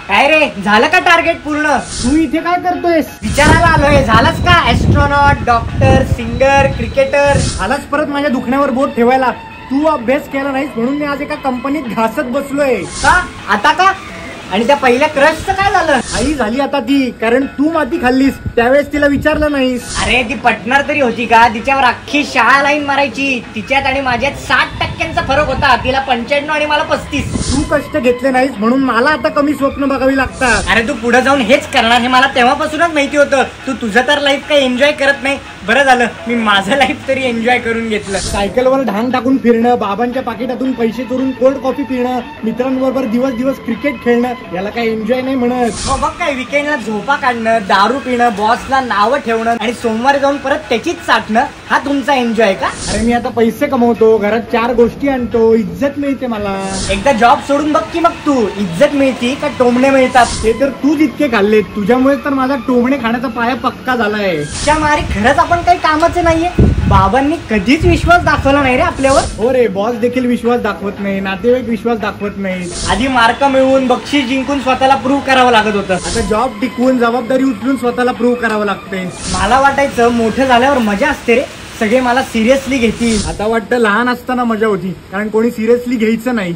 काय रे, झालं का टार्गेट पूर्ण? तू इथे काय करतोयस? विचारायला आलोय, झालंच का? ऍस्ट्रॉनॉट, डॉक्टर, सिंगर, क्रिकेटर. आलाच परत माझ्या दुखण्यावर बोट ठेवायला. तू अभ्यास केला नाहीस म्हणून मी आज एका कंपनीत घासत बसलोय. का आता का? आणि त्या पहिल्या क्रशचं काय झालं? आई झाली आता ती, कारण तू माती खाल्लीस त्यावेळेस तिला विचारलं नाहीस. अरे ती पटणार तरी होती का? तिच्यावर अख्खी शाळा लाईन मारायची. तिच्यात आणि माझ्यात 60% फरक होता. तिला 95 आणि मला 35. तू कष्ट घेतले नाहीस म्हणून मला आता कमी स्वप्न बघावी लागतात. अरे तू पुढे जाऊन हेच करणार हे मला तेव्हापासूनच माहिती होतं. तू तुझं तर लाईफ काही एन्जॉय करत नाही. बरं झालं मी माझं लाईफ तरी एन्जॉय करून घेतलं. सायकलवर ढांग टाकून फिरणं, बाबांच्या पाकिटातून पैसे चोरून कोल्ड कॉफी पिणं, मित्रांबरोबर दिवस दिवस क्रिकेट खेळणं, याला काय एन्जॉय नाही म्हणत. बघ काय, विकेंडला झोपा काढणं, दारू पिणं, बॉसला नावं ठेवणं आणि सोमवारी जाऊन परत त्याचीच चाटणं, हा तुमचा एन्जॉय का? अरे मी आता पैसे कमवतो, घरात 4 गोष्टी आणतो, इज्जत मिळते मला. एकदा जॉब सोडून बघ की मग तू, इज्जत मिळती का टोमणे मिळतात? ते तर तूच इतके खाल्ले, तुझ्यामुळे तर माझा टोमणे खाण्याचा पाया पक्का झालाय. त्या मारी खरंच आपण काही कामाचं नाहीये. बाबांनी कधीच विश्वास दाखवला नाही रे आपल्यावर. हो रे, बॉस देखील विश्वास दाखवत नाही, नातेवाईक विश्वास दाखवत नाही. आधी मार्क मिळवून बक्षीस जिंकून स्वतःला प्रूव्ह करावं लागत होतं. आता जॉब टिकवून जबाबदारी उचलून स्वतःला प्रूव्ह करावं लागते. मला वाटायचं मोठं झाल्यावर मजा असते रे, सगळे मला सिरियसली घेतील. आता वाटतं लहान असताना मजा होती, कारण कोणी सिरियसली घ्यायचं नाही.